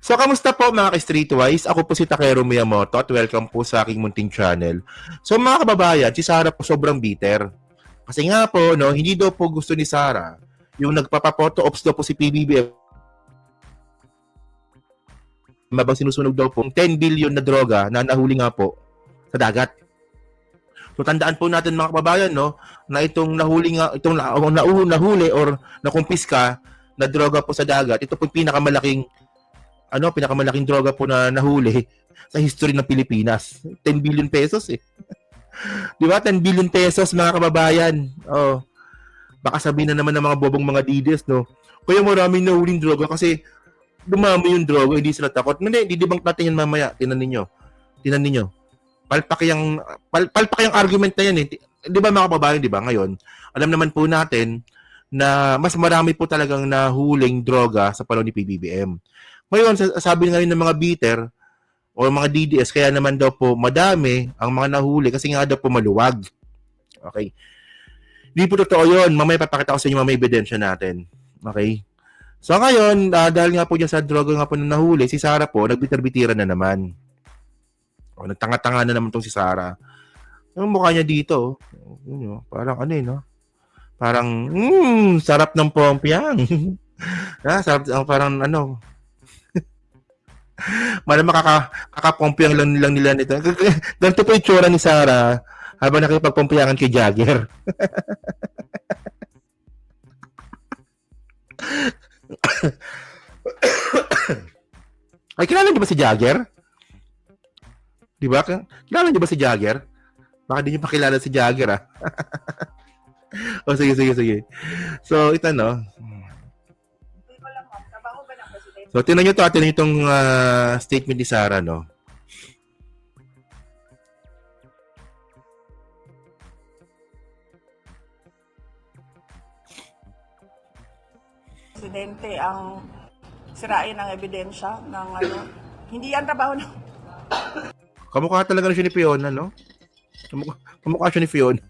So, kamusta po mga ka-Streetwise? Ako po si Takero Miyamoto at welcome po sa aking munting channel. So, mga kababayan, si Sarah po sobrang bitter. Kasi nga po, no, hindi daw po gusto ni Sarah yung nagpapa-photo ops daw po si PBBM mabang sinusunog daw po 10 billion na droga na nahuli nga po sa dagat. So tandaan po natin mga kababayan no na itong nahuli nga nahuli or nakumpiska na droga po sa dagat, ito po yung pinakamalaking droga po na nahuli sa history ng Pilipinas. 10 billion pesos eh. Di ba? 10 billion pesos mga kababayan. Oh. Baka sabihin na naman ng mga bobong mga DDS no. Kaya maraming nahuling droga kasi dumami yung droga, hindi sila takot. Hindi, didibang natin yan mamaya. Tinan ninyo. Palpak yung argument na yan eh. Di ba mga kababayan, di ba? Ngayon, alam naman po natin na mas marami po talagang nahuling droga sa panahon ni PBBM. Ngayon, sabi ngayon ng mga bitter o mga DDS, kaya naman daw po madami ang mga nahuli kasi nga daw po maluwag. Okay. Hindi po totoo yun. Mamaya papakita ko sa inyo mga ebidensya natin. Okay. So ngayon, dahil nga po dyan sa droga nga po na nahuli, si Sarah po, nagbitir-bitiran na naman. O, nagtanga-tanga na naman tong si Sarah. Yung mukha niya dito, parang ano no? Parang, sarap ng pompiang. Sarap, parang ano. Malam makakapompiang lang nila nito. Ganito po yung tsura ni Sarah habang nakipagpompiangan kay Jagger. Ay, kilala niyo ba si Jagger? Di ba? Kilala niyo ba si Jagger? Baka di niyo pa kilala si Jagger, ah. O, sige. So, ito, no? So, tinan niyo itong statement ni Sarah, no? Presidente ang sirain ang ebidensya ng ano. Hindi yan trabaho ng... Kamukha talaga siya ni Fiona, no? Kamukha siya ni Fiona.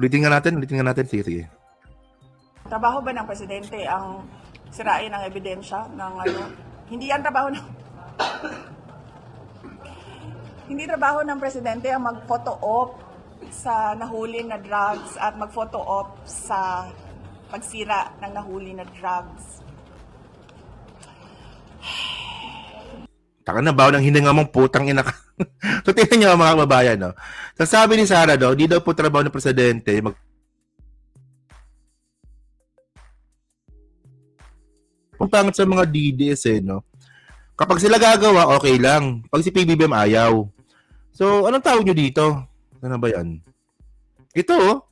Ulitin nga natin. Sige. Trabaho ba ng presidente ang sirain ang ebidensya ng ano. Hindi yan trabaho ng... Hindi trabaho ng presidente ang mag-photo op sa nahuli na drugs at mag-photo op sa pagsira ng nahuli na drugs. Taka na ba ng hininga mong putang ina ka. So tingnan niyo mga kababayan, no. Sasabi ni Sarah daw, di daw po trabaho ng presidente pangit sa mga DDS no. Kapag sila gagawa, okay lang. Pag si PBBM ayaw. So, anong tawag nyo dito? Ano ba yan? Ito, oh.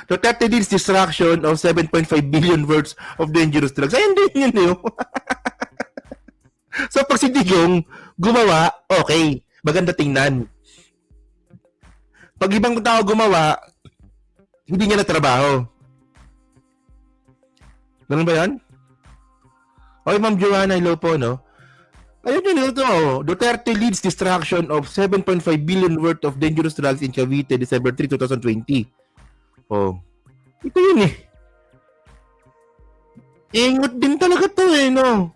Duterte deals destruction of 7.5 billion worth of dangerous drugs. Ayun din yun, So, pag si Digong gumawa, okay. Maganda tingnan. Pag ibang tao gumawa, hindi niya natrabaho. Ganun ba yan? Okay, Ma'am Joanna, hello po, no? Ayun yun ito, Duterte leads destruction of 7.5 billion worth of dangerous drugs in Cavite, December 3, 2020. Oh. Ito yun eh. Ingot din talaga to eh, no?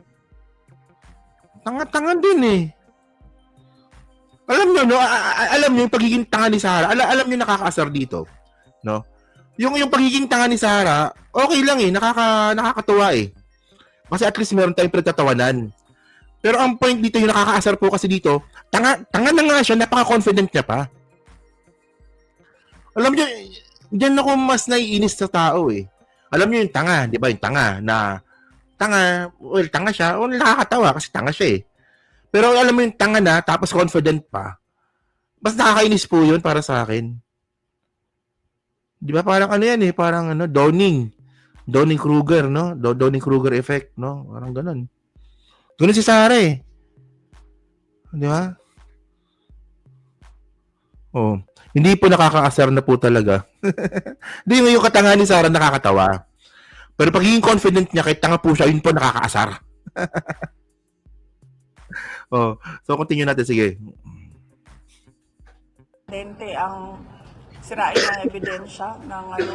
Tanga-tanga din eh. Alam nyo, no? Alam nyo yung pagiging tanga ni Sarah. Alam nyo nakakaasar dito. No? Yung pagiging tanga ni Sarah, okay lang eh. Nakakatuwa eh. Kasi at least meron tayong pinagtatawanan. Pero ang point dito, yung nakakaasar po kasi dito, tanga na nga siya, napaka-confident niya pa. Alam niyo, diyan ako mas naiinis sa tao eh. Alam niyo yung tanga, di ba? Yung tanga na, tanga siya, nakakatawa kasi tanga siya eh. Pero alam mo yung tanga na, tapos confident pa, mas nakakainis po yun para sa akin. Di ba? Parang ano yan eh, parang ano, Dunning-Kruger, no? Dunning-Kruger effect, no? Parang ganun. Ganun si Sarah eh. Di ba? Oh, hindi po nakakaasar na po talaga. Hindi yung katanga ni Sarah nakakatawa. Pero pagiging confident niya kahit tanga po siya, yun po nakakaasar. Oh, so continue natin, sige. presidente ang sirain ng ebidensya ng ano.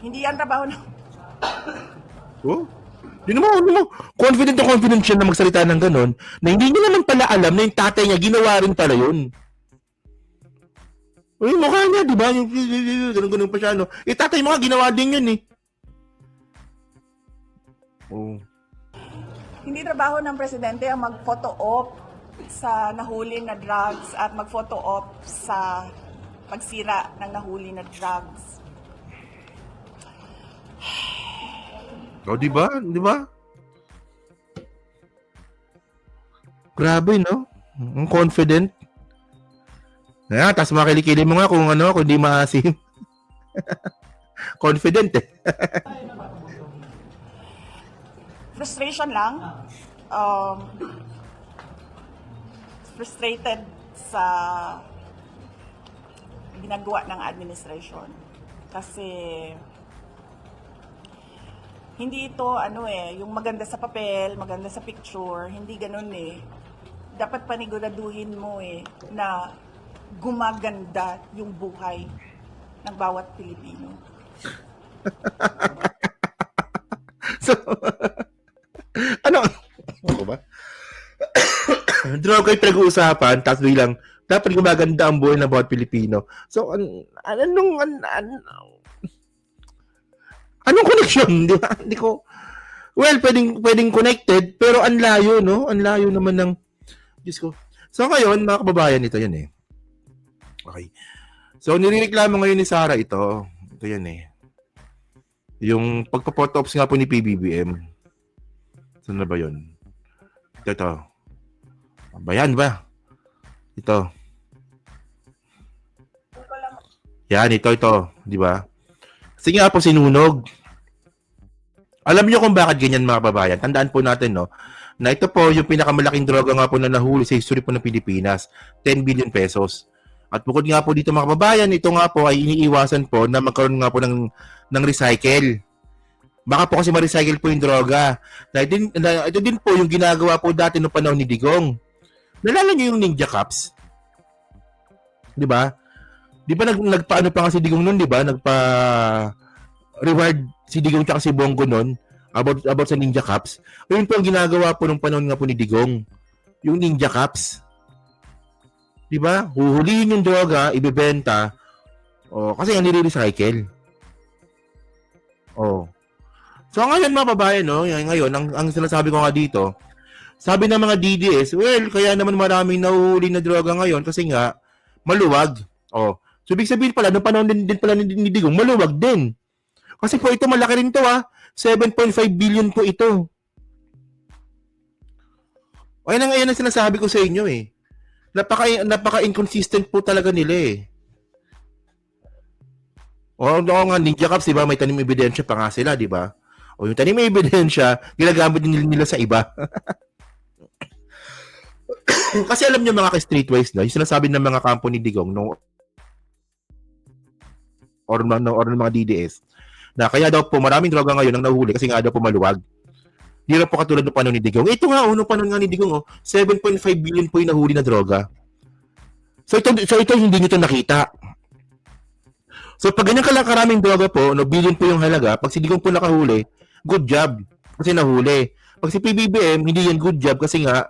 Hindi yan trabaho ng... Oh? Di naman, confident na confident siya na magsalita ng ganon, na hindi niya naman pala alam na yung tatay niya, ginawa rin pala yun. Uy, mukha niya, di ba? Yung ganun pa siya, no? Eh, tatay mo nga, ginawa din yun, eh. Oh. Hindi trabaho ng presidente ang mag-photo op sa nahuli na drugs at mag-photo op sa pagsira ng nahuli na drugs. Oh, di ba? Di ba? Grabe, no? Ang confident. Kaya, tapos makilikili mo nga kung ano, kung di maasim. Confident, eh. Frustration lang. Frustrated sa ginagawa ng administration. Kasi hindi ito yung maganda sa papel, maganda sa picture, hindi ganun eh. Dapat paniguraduhin mo na gumaganda yung buhay ng bawat Pilipino. So, ano ba? Droga yung pinag-uusapan, tapos bilang, dapat gumaganda ang buhay ng bawat Pilipino. So, anong connection? Di ba? Hindi ko, well, pwedeng connected, pero ang layo, no? Ang layo naman ng, Diyos ko. So, ngayon, mga kababayan, ito yan eh. Okay. So, nireklamo ngayon ni Sara ito. Ito yan eh. Yung pagpa-photo ops nga po ni PBBM. Saan na ba yun? Ito. Bayan ba? Ito. Yan, ito. Di ba? Kasi nga po sinunog. Alam niyo kung bakit ganyan mga babayan. Tandaan po natin, no? Na ito po yung pinakamalaking droga nga po na nahuli sa history po ng Pilipinas. 10 billion pesos. At bukod nga po dito mga kababayan, ito nga po ay iniiwasan po na magkaroon nga po ng recycle. Baka po kasi ma-recycle po yung droga. Ito din po yung ginagawa po dati noong panahon ni Digong. Nalala niyo yung Ninja Cups? Di ba? Di ba nagpaano pa nga si Digong noon, di ba? Reward si Digong tsaka si Bongo noon about sa Ninja Cups. Yun po ang ginagawa po nung panahon nga po ni Digong. Yung Ninja Cups. Di ba? Huhulihin yung droga, ibebenta. Oh, kasi nga nire-recycle. Oh. So ngayon mga babae, no? Ngayon, ang sinasabi ko nga dito, sabi ng mga DDS, well, kaya naman maraming nahuhuli na droga ngayon kasi nga, maluwag. Oh. So, ibig sabihin pala, noong panahon din pala ni Digong, maluwag din. Kasi po ito, malaki rin to 7.5 billion po ito. O yan ang sinasabi ko sa inyo eh. Napaka-inconsistent po talaga nila eh. O nga, Ninja Cups, diba? May tanim ebidensya pa nga sila, diba? O yung tanim ebidensya, ginagamit din nila sa iba. Kasi alam niyo mga ka-streetwise na, yung sinasabi ng mga kampo ni Digong, no, or ng mga DDS, na kaya daw po maraming droga ngayon ang nahuhuli kasi nga daw po maluwag. Di na po katulad ng panahon ni Digong. Ito nga, unong panahon nga ni Digong, 7.5 billion po yung nahuli na droga. So ito hindi nyo ito nakita. So pag ganyan karaming droga po, billion po yung halaga, pag si Digong po nakahuli, good job, kasi nahuli. Pag si PBBM, hindi yan good job kasi nga,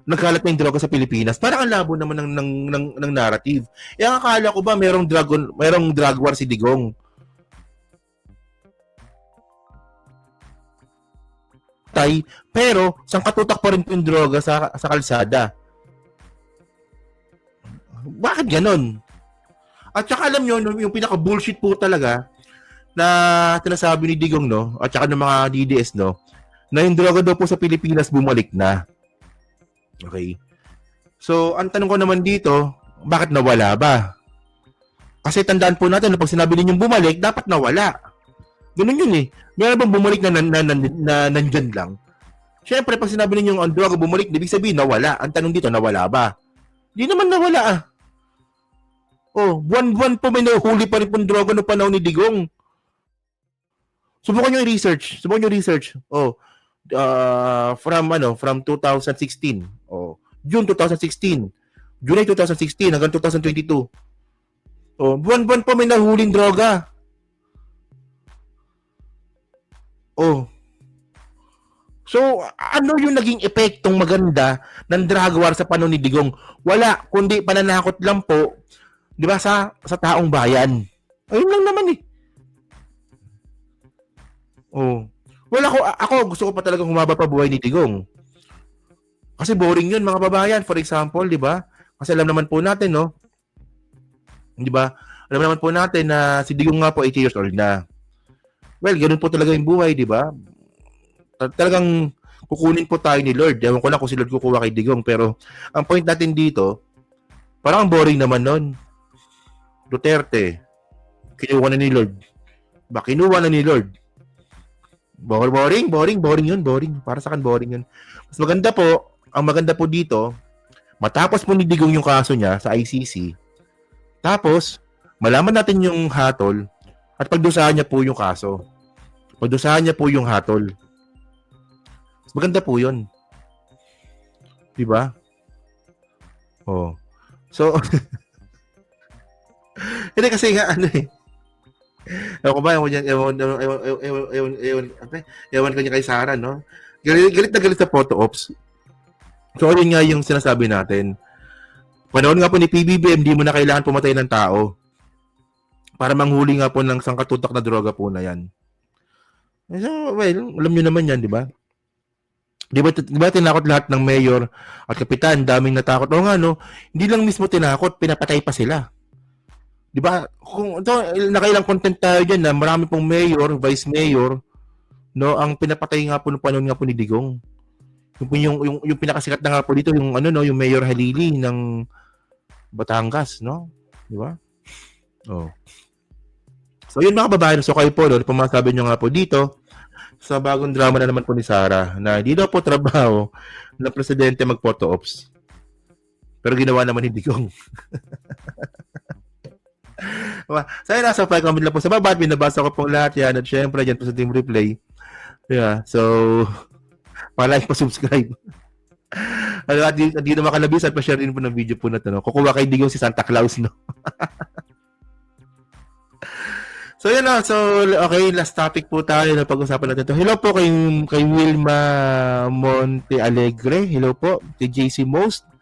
nagkalat na yung droga sa Pilipinas. Parang ang labo naman ng narrative. Eh, ang akala ko ba merong drug war si Digong? Pero sangkatutak pa rin yung droga sa kalsada. Bakit ganon? At saka alam nyo, yung pinaka-bullshit po talaga na tinasabi ni Digong, no? At saka ng mga DDS, no? Na yung droga daw po sa Pilipinas bumalik na. Okay. So, ang tanong ko naman dito, bakit nawala ba? Kasi tandaan po natin, pag sinabi ninyong bumalik, dapat nawala. Ganun yun eh. Meron bang bumalik na nandyan lang? Siyempre, pag sinabi ninyong ang droga bumalik, ibig sabihin nawala. Ang tanong dito, nawala ba? Di naman nawala Oh, buwan-buwan po may nahuli pa rin pong droga noong panahon ni Digong. Subukan nyo i-research. Oh, from 2016. Oh, June 2016. July 2016 hanggang 2022. Oh, buwan-buwan pa may nahuling droga. Oh. So, ano yung naging epektong maganda ng drug war sa panahon ni Digong? Wala, kundi pananakot lang po, 'di ba, sa taong bayan. Ayun lang naman eh. Oh. Wala ako gusto ko pa talagang humaba pa buhay ni Digong. Kasi boring 'yun, mga babayan. For example, 'di ba? Kasi alam naman po natin, no? 'Di ba? Alam naman po natin na si Digong nga po 80 years old na. Well, ganoon po talaga yung buhay, 'di ba? Talagang kukunin po tayo ni Lord. Ewan ko lang kung si Lord kukuha kay Digong. Pero ang point natin dito, parang boring naman nun. Duterte, kinuha na ni Lord. Ba, kinuha na ni Lord. Boring yun, boring. Para sa akin, boring yun. Mas maganda po, ang maganda po dito, matapos po ni Digong yung kaso niya sa ICC, tapos, malaman natin yung hatol, at pagdusahan niya po yung kaso. Pagdusahan niya po yung hatol. Maganda po 'yun. 'Di ba? Oh. So hindi kasi nga ano eh. Ewan ko ba ewan ko niya kay Sarah, no? Galit na galit sa photo ops. So yun nga yung sinasabi natin. Panahon nga po ni PBBM, hindi mo na kailangan pumatay ng tao para manghuli nga po ng sangkatutak na droga po na yan. So, well, alam nyo naman yan, di ba? Di ba tinakot lahat ng mayor at kapitan, daming natakot. O nga, no, hindi lang mismo tinakot, pinapatay pa sila. Di ba? Kung ito, nakailang content tayo dyan na marami pong mayor, vice mayor, no, ang pinapatay nga po ng panahon nga po ni Digong. Yung pinakasikat na nga po dito, yung ano, no, yung Mayor Halili ng Batangas, no? Di ba? Oh. So, yun mga babae, so kayo po, no, pumasabi nyo nga po dito, sa bagong drama na naman po ni Sarah na hindi daw po trabaho na presidente mag-photo ops. Pero ginawa naman ni Digong. So yun, nasa 5 comment lang po sa baba at binabasa ko pong lahat yan at syempre dyan po sa team replay. Yeah, so pa-like, pa-subscribe. At di na makalabisan, pa-share din po ng video po na ito. No? Kukuha kay Digong si Santa Claus, no? So yun na, so okay, last topic po tayo na pag-usapan natin ito. Hello po kay Wilma Monte Alegre. Hello po, kay JC Most.